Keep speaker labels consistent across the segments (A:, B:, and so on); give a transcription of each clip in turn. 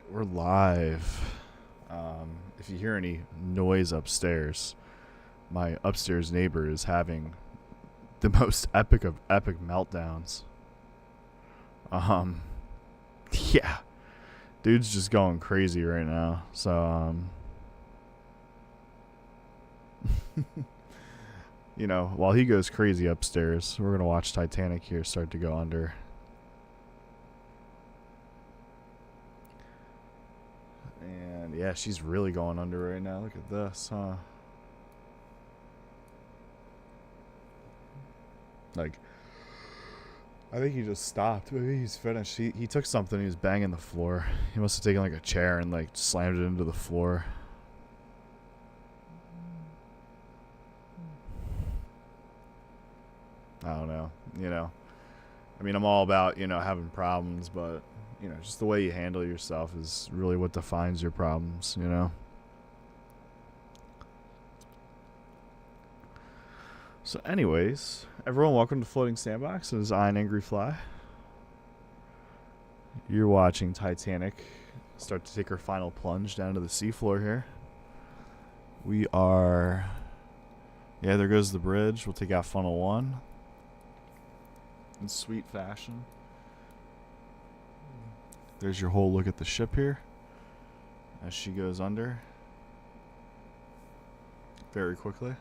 A: we're live. If you hear any noise upstairs, my upstairs neighbor is having the most epic of epic meltdowns. Um, yeah, dude's just going crazy right now. So, while he goes crazy upstairs, we're gonna watch Titanic here start to go under. And yeah, she's really going under right now. Look at this, huh? Like, I think he just stopped. Maybe he's finished. He took something. He was banging the floor. He must have taken like a chair and like slammed it into the floor. I don't know. I mean, I'm all about having problems, but just the way you handle yourself is really what defines your problems. So, anyways, everyone, welcome to Floating Sandbox. This is I, an Angry Fly. You're watching Titanic start to take her final plunge down to the seafloor here. We are... Yeah, there goes the bridge. We'll take out funnel 1. In sweet fashion. There's your whole look at the ship here as she goes under very quickly.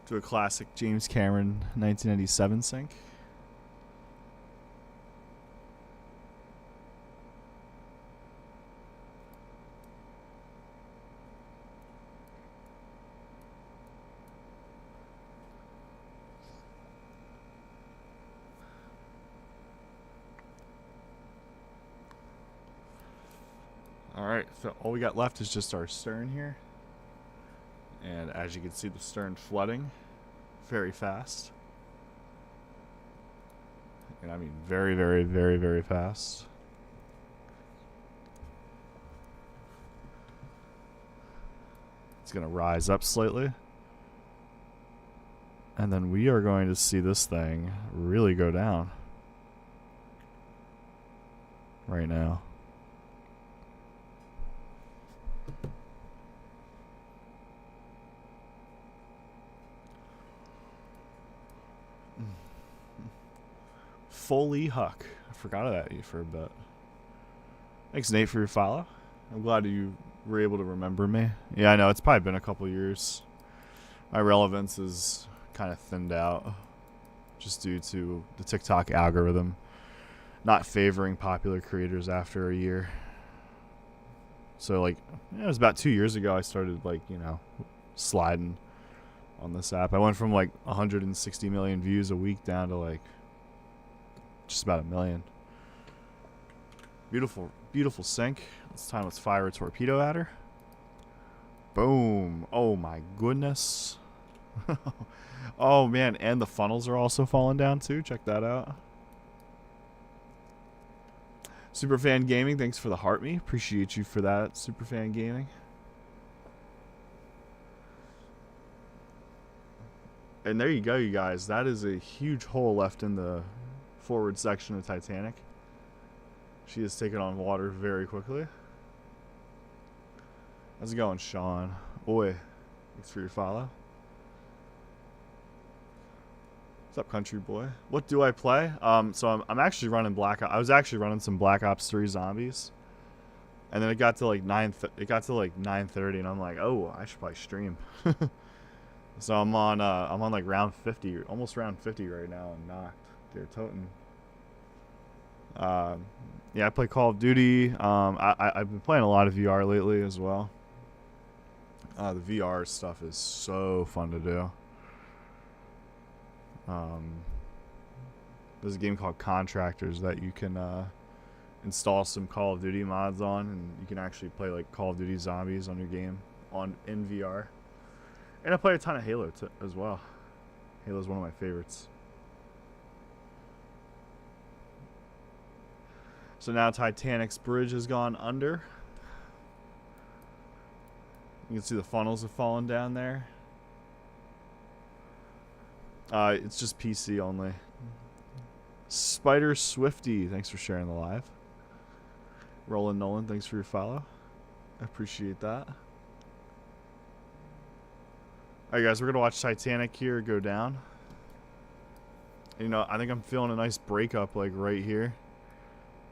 A: To a classic James Cameron 1997 sink. Alright, so all we got left is just our stern here. And as you can see, the stern flooding very fast. And I mean very, very, very, very fast. It's going to rise up slightly. And then we are going to see this thing really go down right now. Foley Huck. I forgot about you for a bit. Thanks, Nate, for your follow. I'm glad you were able to remember me. Yeah, I know. It's probably been a couple years. My relevance is kind of thinned out just due to the TikTok algorithm not favoring popular creators after a year. So, it was about 2 years ago I started, sliding on this app. I went from, 160 million views a week down to, just about 1 million. Beautiful, beautiful sink. This time let's fire a torpedo at her. Boom. Oh my goodness. Oh man, and the funnels are also falling down too. Check that out. Superfan Gaming, thanks for the heart me. Appreciate you for that, Superfan Gaming. And there you go, you guys. That is a huge hole left in the forward section of Titanic. She is taking on water very quickly. How's it going, Sean? Oi, thanks for your follow. What's up, country boy? What do I play? So I'm actually running I was actually running some Black Ops 3 zombies, and then it got to 9:30, and I'm like, oh, I should probably stream. So I'm on round 50, almost round 50 right now, and knocked. They're toting. Yeah, I play Call of Duty. I've been playing a lot of VR lately as well. The VR stuff is so fun to do. There's a game called Contractors that you can install some Call of Duty mods on, and you can actually play Call of Duty Zombies on your game in VR. And I play a ton of Halo as well. Halo's one of my favorites. So now Titanic's bridge has gone under. You can see the funnels have fallen down there. It's just PC only. Spider Swifty, thanks for sharing the live. Roland Nolan, thanks for your follow. I appreciate that. Alright guys, we're going to watch Titanic here go down. You know, I think I'm feeling a nice breakup like right here.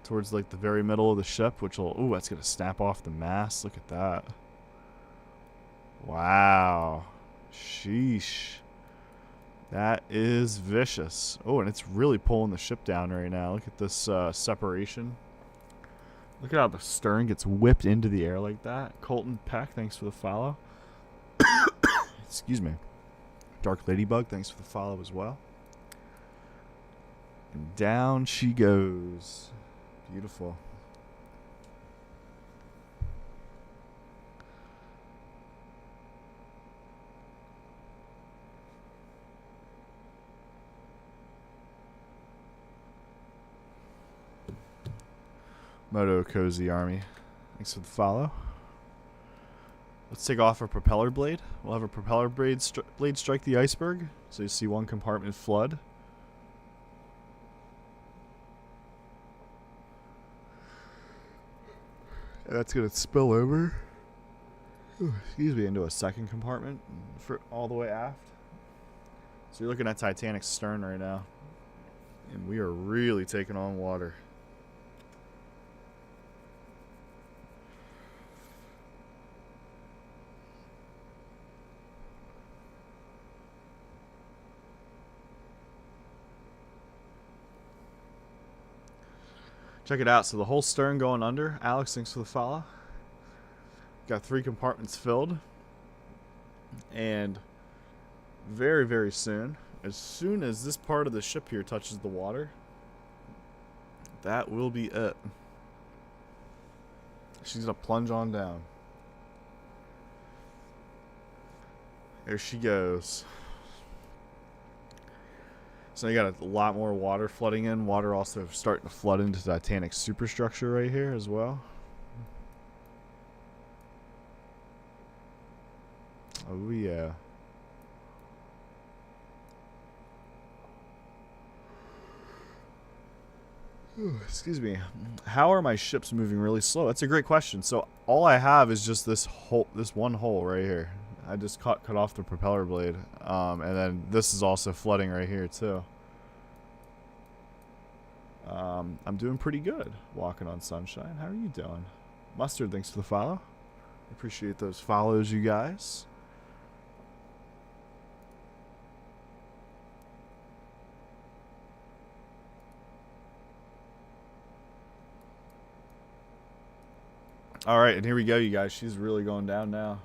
A: Towards like the very middle of the ship, which will... Ooh, that's going to snap off the mast. Look at that. Wow. Sheesh. That is vicious. Oh, and it's really pulling the ship down right now. Look at this separation. Look at how the stern gets whipped into the air like that. Colton Peck, thanks for the follow. Excuse me. Dark Ladybug, thanks for the follow as well. And down she goes. Beautiful. Moto Cozy Army, thanks for the follow. Let's take off our propeller blade. We'll have a propeller blade strike the iceberg. So you see one compartment flood. And that's going to spill over. Ooh, excuse me, into a second compartment for all the way aft. So you're looking at Titanic's stern right now. And we are really taking on water. Check it out. So the whole stern going under. Alex, thanks for the follow. Got 3 compartments filled. And very, very soon as this part of the ship here touches the water, that will be it. She's going to plunge on down. There she goes. So you got a lot more water flooding in. Water also starting to flood into Titanic's superstructure right here as well. Oh yeah. Ooh, excuse me. How are my ships moving really slow? That's a great question. So all I have is just this one hole right here. I just cut off the propeller blade, and then this is also flooding right here too. I'm doing pretty good walking on sunshine. How are you doing? Mustard, thanks for the follow. Appreciate those follows, you guys. All right, and here we go, you guys. She's really going down now.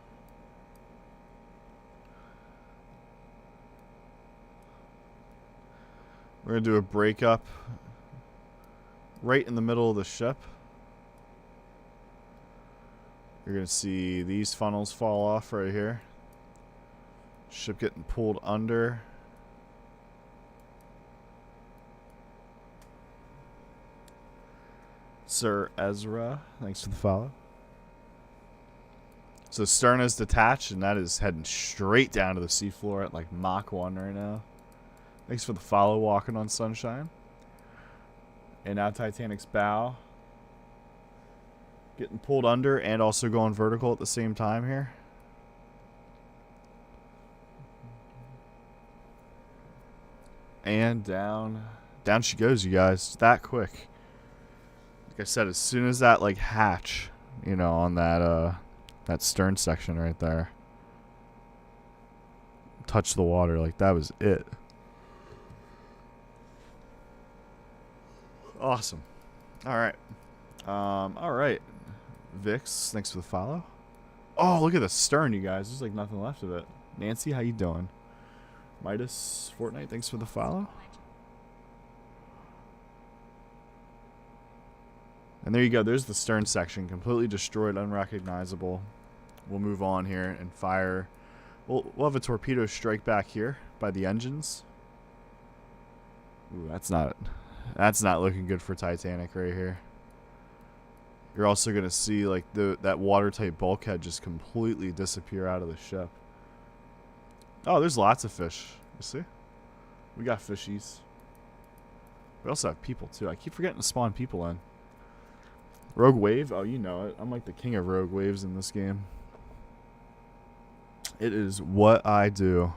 A: We're going to do a breakup right in the middle of the ship. You're going to see these funnels fall off right here. Ship getting pulled under. Sir Ezra, thanks for the follow. So stern is detached, and that is heading straight down to the seafloor at like Mach 1 right now. Thanks for the follow, walking on sunshine. And now Titanic's bow getting pulled under and also going vertical at the same time here. And down she goes, you guys. That quick. Like I said, as soon as that like hatch, you know, on that that stern section right there touched the water, like that was it. Awesome. All right. Vix, thanks for the follow. Oh, look at the stern, you guys. There's like nothing left of it. Nancy, how you doing? Midas Fortnite, thanks for the follow. And there you go. There's the stern section, completely destroyed, unrecognizable. We'll move on here and fire. We'll have a torpedo strike back here by the engines. Ooh, that's not looking good for Titanic right here. You're also going to see like that watertight bulkhead just completely disappear out of the ship. Oh, there's lots of fish. You see? We got fishies. We also have people, too. I keep forgetting to spawn people in. Rogue Wave? Oh, you know it. I'm like the king of Rogue Waves in this game. It is what I do.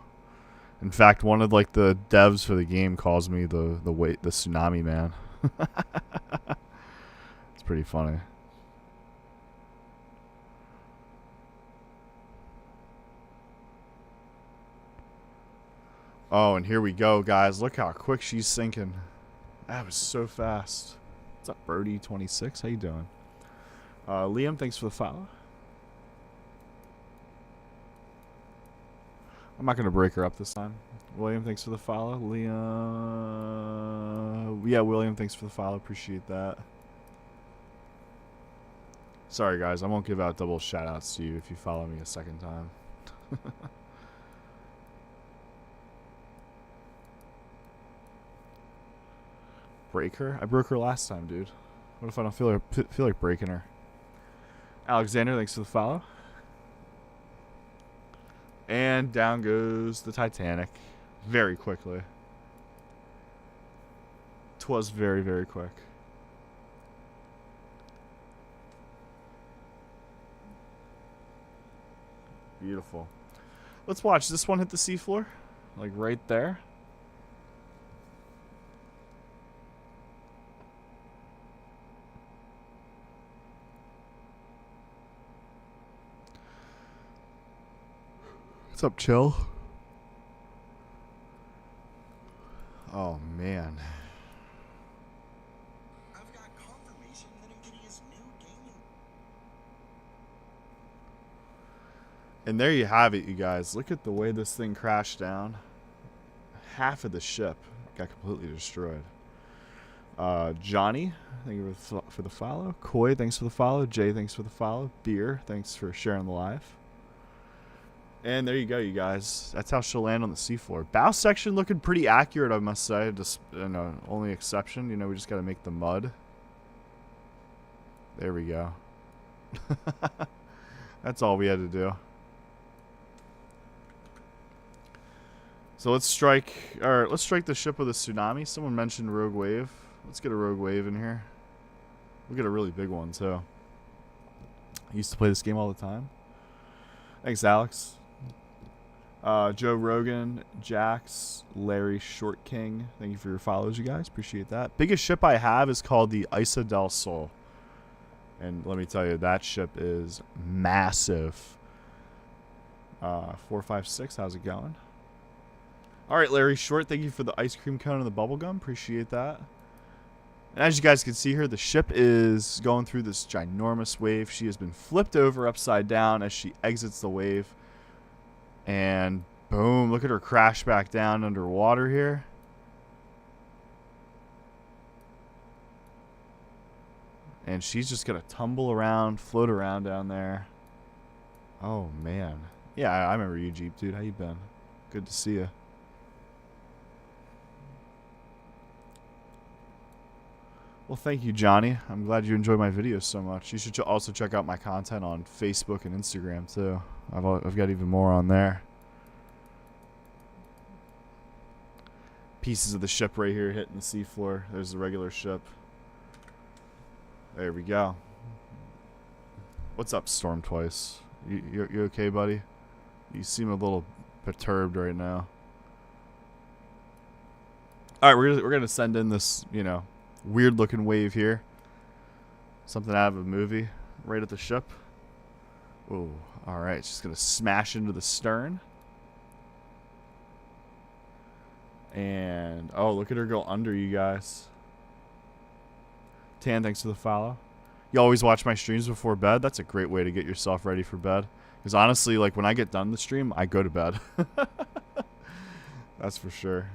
A: In fact, one of like the devs for the game calls me the tsunami man. It's pretty funny. Oh, and here we go, guys. Look how quick she's sinking. That was so fast. What's up, Birdie26? How you doing? Liam, thanks for the follow. I'm not going to break her up this time. William, thanks for the follow. Liam. Yeah, William, thanks for the follow. Appreciate that. Sorry, guys. I won't give out double shout-outs to you if you follow me a second time. Break her? I broke her last time, dude. What if I don't feel like breaking her? Alexander, thanks for the follow. And down goes the Titanic. Very quickly. 'Twas very, very quick. Beautiful. Let's watch this one hit the seafloor. Like right there. What's up, Chill? Oh, man.
B: I've got confirmation that NVIDIA's new gaming.
A: And there you have it, you guys. Look at the way this thing crashed down. Half of the ship got completely destroyed. Johnny, thank you for the follow. Koi, thanks for the follow. Jay, thanks for the follow. Beer, thanks for sharing the live. And there you go, you guys. That's how she'll land on the seafloor. Bow section looking pretty accurate, I must say. Just, only exception, we just got to make the mud. There we go. That's all we had to do. So let's strike the ship with a tsunami. Someone mentioned Rogue Wave. Let's get a Rogue Wave in here. We'll get a really big one, too. I used to play this game all the time. Thanks, Alex. Joe Rogan, Jax, Larry Short King. Thank you for your follows, you guys. Appreciate that. Biggest ship I have is called the Isa del Sol. And let me tell you, that ship is massive. 456, how's it going? All right, Larry Short, thank you for the ice cream cone and the bubble gum. Appreciate that. And as you guys can see here, the ship is going through this ginormous wave. She has been flipped over upside down as she exits the wave. And boom, look at her crash back down underwater here. And she's just going to tumble around, float around down there. Oh, man. Yeah, I remember you, Jeep, dude. How you been? Good to see you. Well, thank you, Johnny. I'm glad you enjoy my videos so much. You should also check out my content on Facebook and Instagram, too. I've got even more on there. Pieces of the ship right here hitting the seafloor. There's the regular ship. There we go. What's up, Storm Twice? You okay, buddy? You seem a little perturbed right now. All right, we're gonna send in this, weird looking wave here. Something out of a movie right at the ship. Oh, all right. It's just going to smash into the stern. And, oh, look at her go under, you guys. Tan, thanks for the follow. You always watch my streams before bed? That's a great way to get yourself ready for bed. Because honestly, like, when I get done the stream, I go to bed. That's for sure.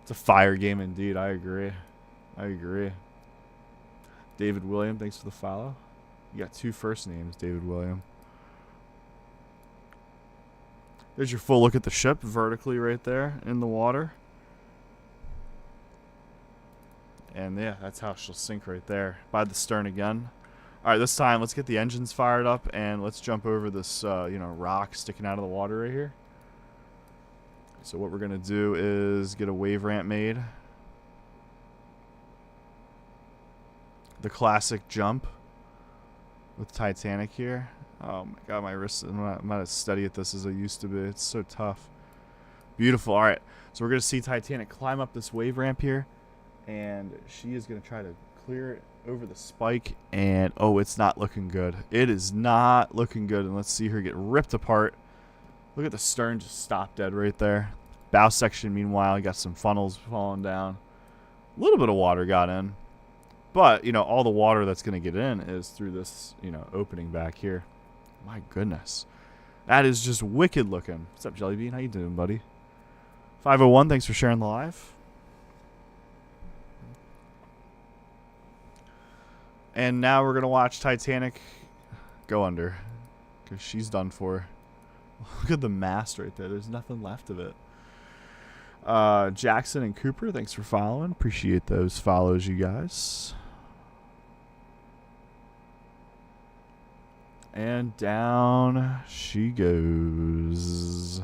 A: It's a fire game indeed. I agree. David William, thanks for the follow. You got two first names, David William. There's your full look at the ship vertically right there in the water. And yeah, that's how she'll sink right there by the stern again. All right, this time let's get the engines fired up and let's jump over this, rock sticking out of the water right here. So what we're going to do is get a wave ramp made. The classic jump with Titanic here. Oh my god, my wrists, I'm not as steady at this as I used to be. It's so tough. Beautiful. All right, so we're going to see Titanic climb up this wave ramp here, and she is going to try to clear it over the spike, and oh, it's not looking good. It is not looking good, and let's see her get ripped apart. Look at the stern just stop dead right there. Bow section, meanwhile, got some funnels falling down. A little bit of water got in, but, you know, all the water that's going to get in is through this, you know, opening back here. My goodness. That is just wicked looking. What's up, Jellybean? How you doing, buddy? 501, thanks for sharing the live. And now we're going to watch Titanic go under, because she's done for. Look at the mast right there. There's nothing left of it. Jackson and Cooper, thanks for following. Appreciate those follows, you guys. And down she goes.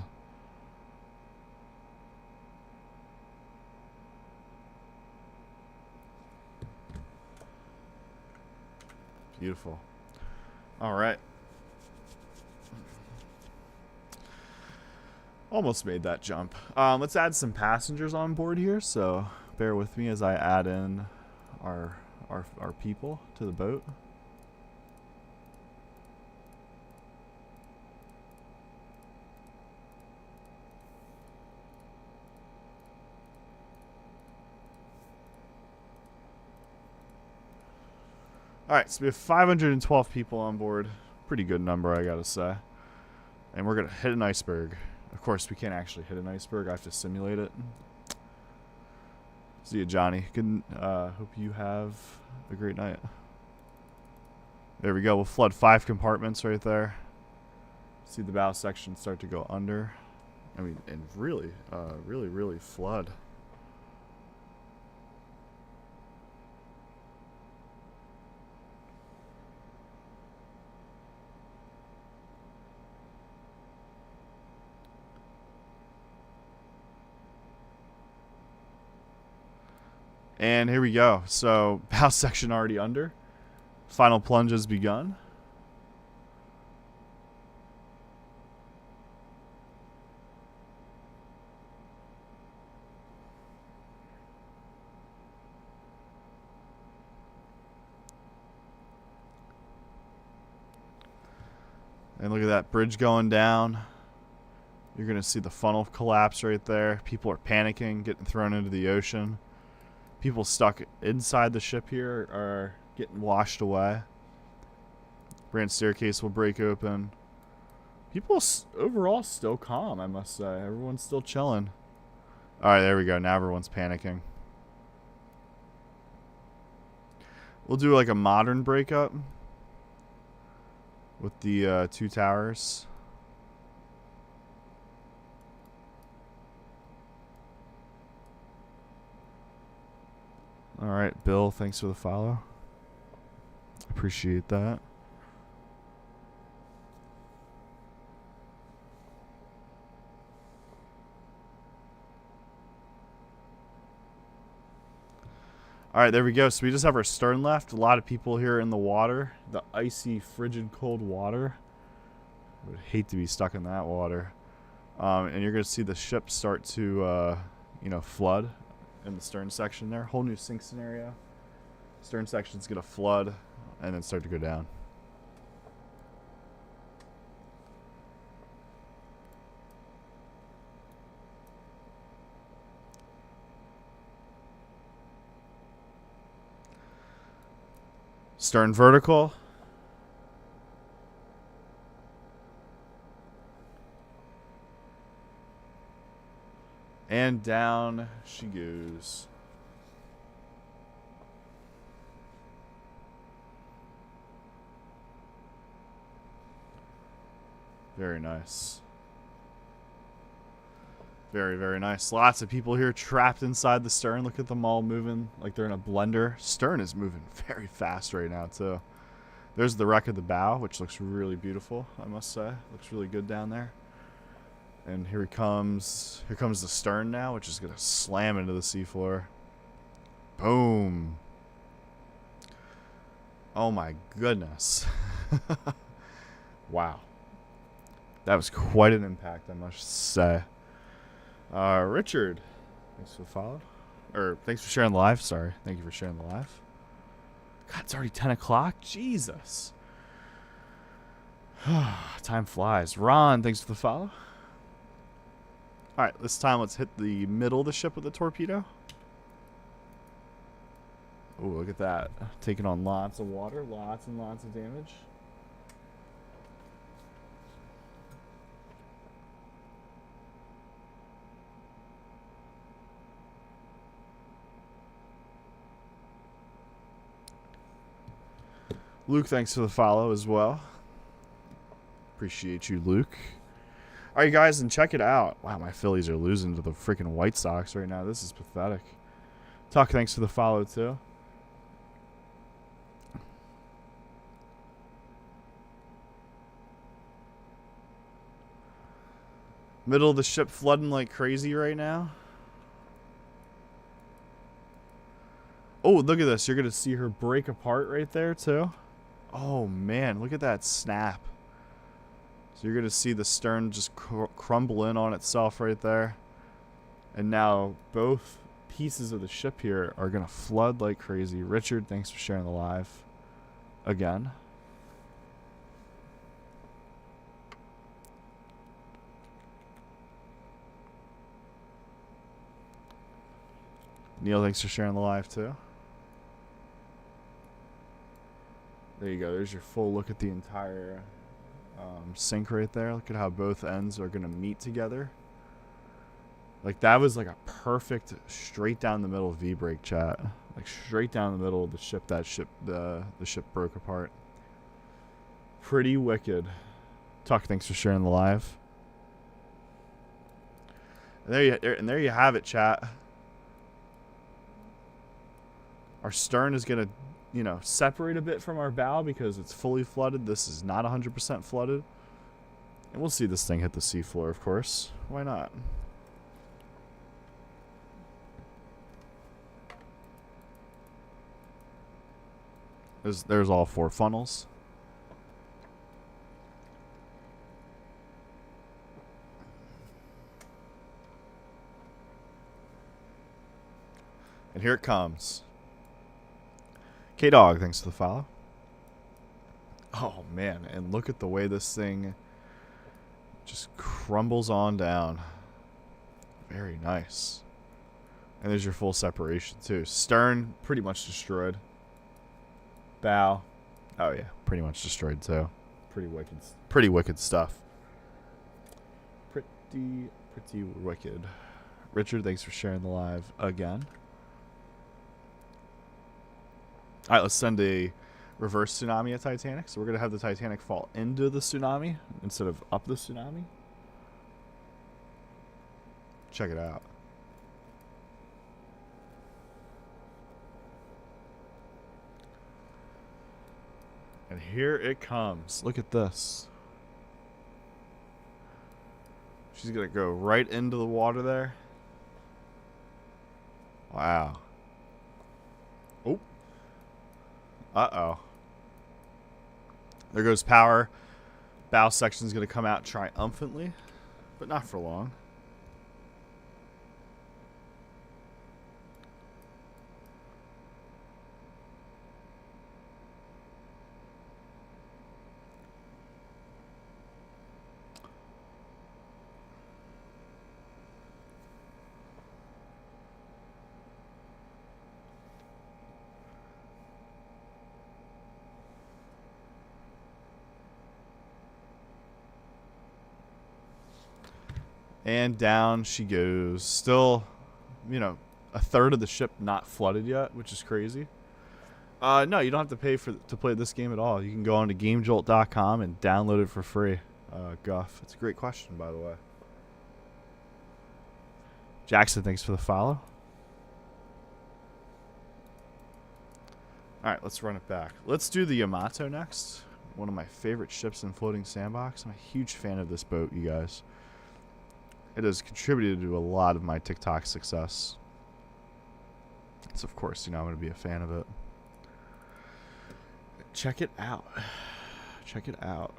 A: Beautiful. All right. Almost made that jump. Let's add some passengers on board here, so bear with me as I add in our people to the boat. Alright, so we have 512 people on board. Pretty good number, I gotta say. And we're gonna hit an iceberg. Of course, we can't actually hit an iceberg. I have to simulate it. See you, Johnny. Good. Hope you have a great night. There we go. We'll flood 5 compartments right there. See the bow section start to go under. I mean, and really, really flood. And here we go. So, bow section already under. Final plunge has begun. And look at that bridge going down. You're going to see the funnel collapse right there. People are panicking, getting thrown into the ocean. People stuck inside the ship here are getting washed away. Grand staircase will break open. People overall still calm, I must say. Everyone's still chilling. Alright, there we go. Now everyone's panicking. We'll do like a modern breakup with the 2 towers. Alright, Bill, thanks for the follow. Appreciate that. Alright, there we go. So we just have our stern left. A lot of people here in the water. The icy, frigid, cold water. I would hate to be stuck in that water. And you're going to see the ship start to, flood in the stern section there. Whole new sink scenario. Stern section's going to flood and then start to go down. Stern vertical. And down she goes. Very nice. Very, very nice. Lots of people here trapped inside the stern. Look at them all moving like they're in a blender. Stern is moving very fast right now, too. There's the wreck of the bow, which looks really beautiful, I must say. Looks really good down there. And here he comes. Here comes the stern now, which is going to slam into the seafloor. Boom. Oh my goodness. Wow. That was quite an impact, I must say. Richard, thanks for the follow. Or thanks for sharing the live. Sorry. Thank you for sharing the live. God, it's already 10 o'clock. Jesus. Time flies. Ron, thanks for the follow. Alright, this time let's hit the middle of the ship with the torpedo. Oh, look at that. Taking on lots of water, lots and lots of damage. Luke, thanks for the follow as well. Appreciate you, Luke. All right, guys, and check it out. Wow, my Phillies are losing to the freaking White Sox right now. This is pathetic. Tuck, thanks for the follow, too. Middle of the ship flooding like crazy right now. Oh, look at this. You're going to see her break apart right there, too. Oh, man. Look at that snap. So you're going to see the stern just crumble in on itself right there. And now both pieces of the ship here are going to flood like crazy. Richard, thanks for sharing the live again. Neil, thanks for sharing the live too. There you go. There's your full look at the entire sink right there. Look at how both ends are going to meet together. Like, that was like a perfect straight down the middle V-break, chat. Like, straight down the middle of the ship. That ship, the ship broke apart. Pretty wicked. Tuck, thanks for sharing the live. And there you have it, chat. Our stern is going to, you know, separate a bit from our bow because it's fully flooded. This is not 100% flooded. And we'll see this thing hit the seafloor, of course. Why not? There's all 4 funnels. And here it comes. K-Dog, thanks for the follow. Oh, man. And look at the way this thing just crumbles on down. Very nice. And there's your full separation, too. Stern, pretty much destroyed. Bow. Oh, yeah. Pretty much destroyed, too. Pretty wicked stuff. Pretty wicked. Richard, thanks for sharing the live again. All right, let's send a reverse tsunami at Titanic. So we're going to have the Titanic fall into the tsunami instead of up the tsunami. Check it out. And here it comes. Look at this. She's going to go right into the water there. Wow. Oh. Uh-oh. There goes power. Bow section is going to come out triumphantly, but not for long. And down she goes. Still, you know, a third of the ship not flooded yet, which is crazy. No, you don't have to pay to play this game at all. You can go on to GameJolt.com and download it for free. Guff, it's a great question, by the way. Jackson, thanks for the follow. All right, let's run it back. Let's do the Yamato next. One of my favorite ships in Floating Sandbox. I'm a huge fan of this boat, you guys. It has contributed to a lot of my TikTok success. So, of course, I'm going to be a fan of it. Check it out. Check it out.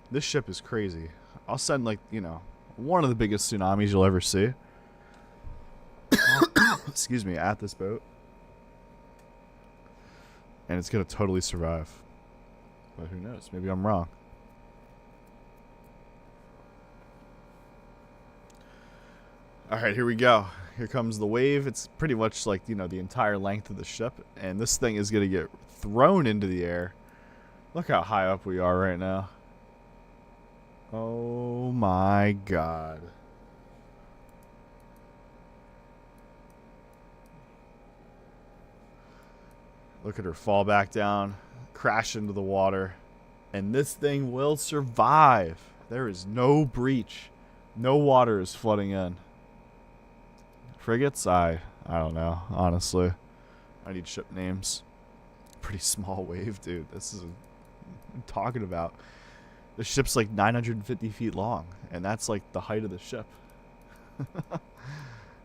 A: This ship is crazy. I'll send, like, one of the biggest tsunamis you'll ever see. Excuse me, at this boat. And it's going to totally survive. But who knows? Maybe I'm wrong. Alright, here we go. Here comes the wave. It's pretty much like, the entire length of the ship. And this thing is going to get thrown into the air. Look how high up we are right now. Oh my god. Look at her fall back down, crash into the water. And this thing will survive. There is no breach. No water is flooding in. Frigates? I don't know, honestly. I need ship names. Pretty small wave, dude. This is what I'm talking about. The ship's like 950 feet long, and that's like the height of the ship.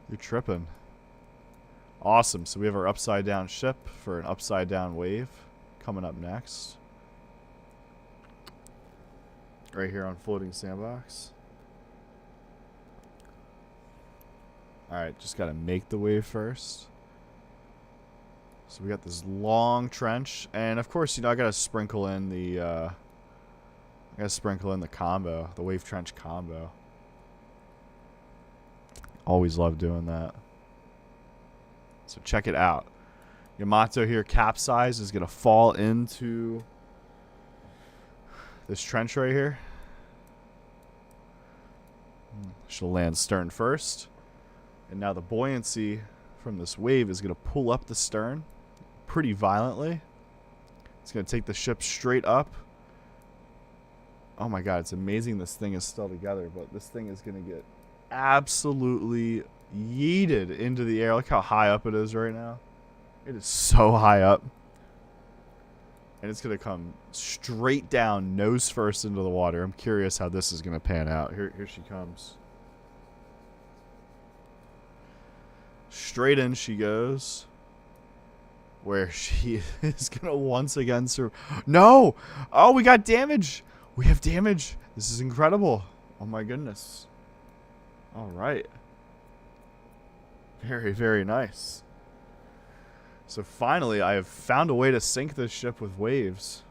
A: You're tripping. Awesome. So we have our upside down ship for an upside down wave coming up next. Right here on Floating Sandbox. Alright, just gotta make the wave first. So we got this long trench, and of course, I gotta sprinkle in the combo, the wave trench combo. Always love doing that. So check it out. Yamato here, capsize, is gonna fall into this trench right here. She'll land stern first. And now the buoyancy from this wave is going to pull up the stern pretty violently. It's going to take the ship straight up. Oh my god, it's amazing this thing is still together, but this thing is going to get absolutely yeeted into the air. Look how high up it is right now. It is so high up. And it's going to come straight down, nose first into the water. I'm curious how this is going to pan out. Here she comes. Straight in she goes. Where she is going to once again No! Oh, we got damage! We have damage! This is incredible. Oh my goodness. Alright. Very, very nice. So finally, I have found a way to sink this ship with waves.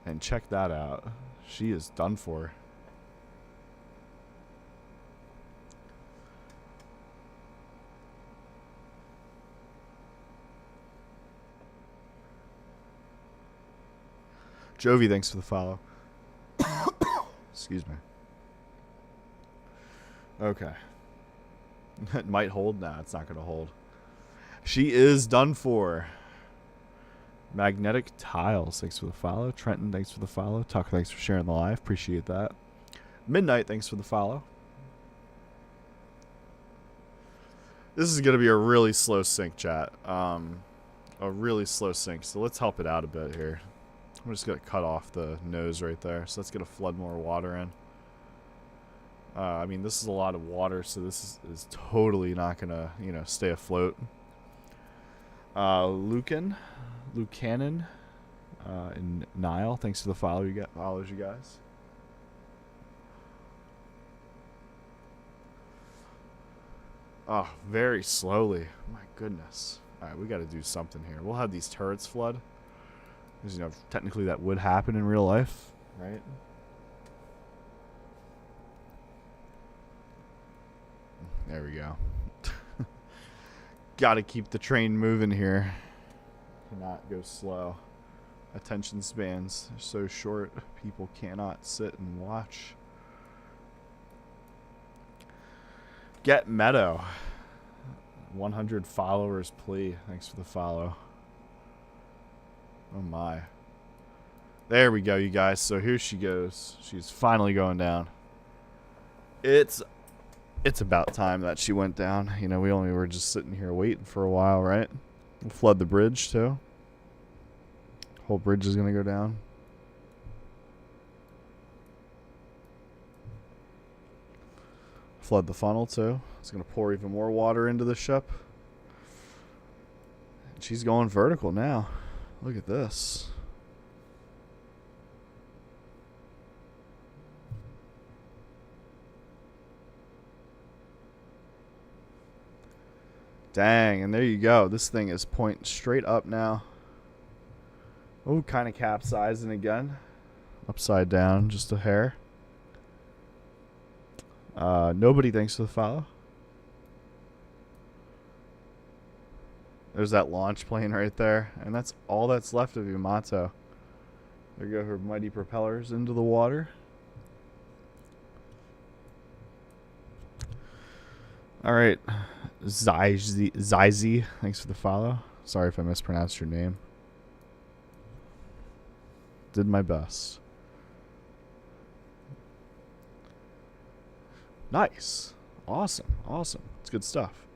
A: And check that out. She is done for. Jovi, thanks for the follow. Excuse me. Okay. It might hold. Nah, it's not going to hold. She is done for. Magnetic Tiles, thanks for the follow. Trenton, thanks for the follow. Tucker, thanks for sharing the live. Appreciate that. Midnight, thanks for the follow. This is going to be a really slow sync, chat. A really slow sync. So let's help it out a bit here. I'm just going to cut off the nose right there. So let's get a flood more water in. I mean, this is a lot of water, so this is totally not going to, stay afloat. Lucanen, and Nile, thanks for the follows, you guys. Oh, very slowly. My goodness. All right, we got to do something here. We'll have these turrets flood. Because, technically that would happen in real life, right? There we go. Got to keep the train moving here. Cannot go slow. Attention spans are so short, people cannot sit and watch. Get Meadow. 100 followers plea. Thanks for the follow. Oh my. There we go, you guys. So here she goes. She's finally going down. It's about time that she went down. We only were just sitting here waiting for a while, right? We'll flood the bridge too. Whole bridge is gonna go down. Flood the funnel too. It's gonna pour even more water into the ship. And she's going vertical now. Look at this. Dang, and there you go. This thing is pointing straight up now. Oh, kind of capsizing again. Upside down, just a hair. Nobody thanks for the follow. There's that launch plane right there. And that's all that's left of Yamato. There go her mighty propellers into the water. Alright. Zyzy, thanks for the follow. Sorry if I mispronounced your name. Did my best. Nice. Awesome. Awesome. It's good stuff.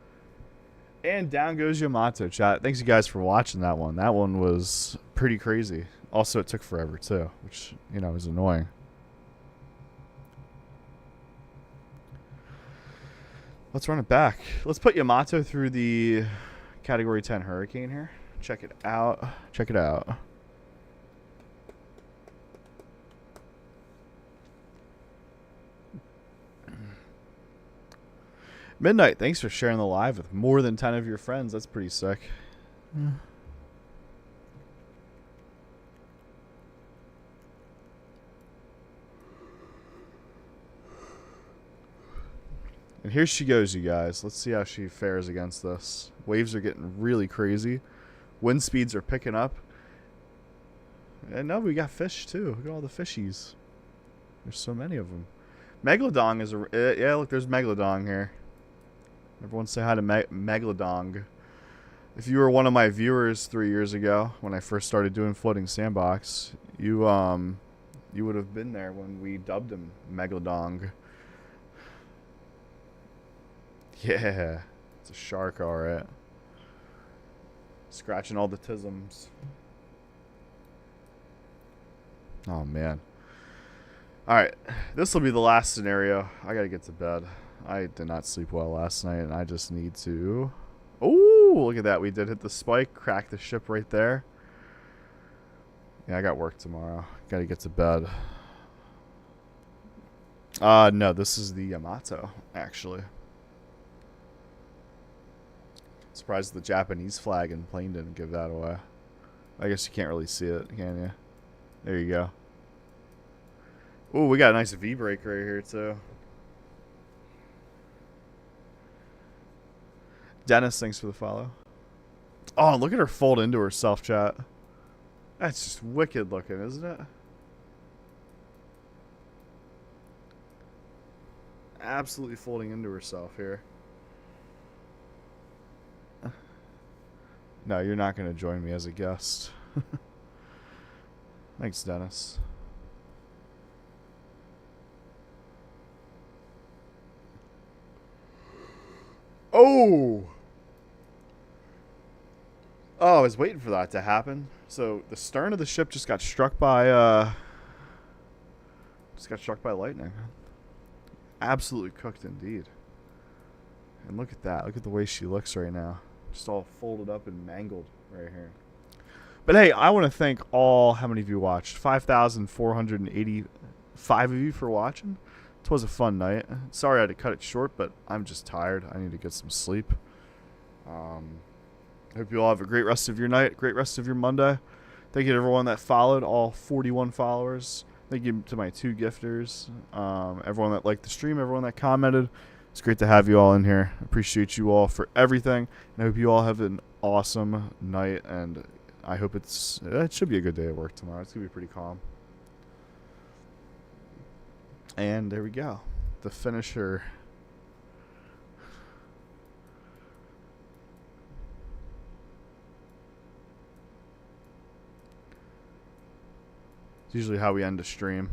A: And down goes Yamato, chat. Thanks you guys for watching that one. That one was pretty crazy. Also, it took forever too, which, you know, is annoying. Let's run it back. Let's put Yamato through the Category 10 Hurricane here. Check it out. Check it out. Midnight, thanks for sharing the live with more than 10 of your friends. That's pretty sick. And here she goes, you guys. Let's see how she fares against this. Waves are getting really crazy. Wind speeds are picking up. And no, we got fish too. Look at all the fishies. There's so many of them. Megalodon is a... yeah, look, there's Megalodon here. Everyone say hi to Megalodon. If you were one of my viewers 3 years ago, when I first started doing Floating Sandbox, you would have been there when we dubbed him Megalodon. Yeah, it's a shark, alright. Scratching all the tisms. Oh, man. Alright, this will be the last scenario. I gotta get to bed. I did not sleep well last night, and I just need to... Oh, look at that. We did hit the spike, crack the ship right there. Yeah, I got work tomorrow. Gotta get to bed. No, this is the Yamato, actually. Surprised the Japanese flag and plane didn't give that away. I guess you can't really see it, can you? There you go. Ooh, we got a nice V-brake right here, too. Dennis, thanks for the follow. Oh, look at her fold into herself, chat. That's just wicked looking, isn't it? Absolutely folding into herself here. No, you're not going to join me as a guest. Thanks, Dennis. Oh! Oh, I was waiting for that to happen. So the stern of the ship just got struck by lightning. Absolutely cooked indeed. And look at that. Look at the way she looks right now. Just all folded up and mangled right here. But hey, I want to thank all, how many of you watched? 5,485 of you for watching. It was a fun night. Sorry I had to cut it short, but I'm just tired. I need to get some sleep. I hope you all have a great rest of your night, great rest of your Monday. Thank you to everyone that followed, all 41 followers. Thank you to my 2 gifters, everyone that liked the stream, everyone that commented. It's great to have you all in here. I appreciate you all for everything. And I hope you all have an awesome night. And I hope it should be a good day at work tomorrow. It's going to be pretty calm. And there we go. The finisher. It's usually how we end a stream.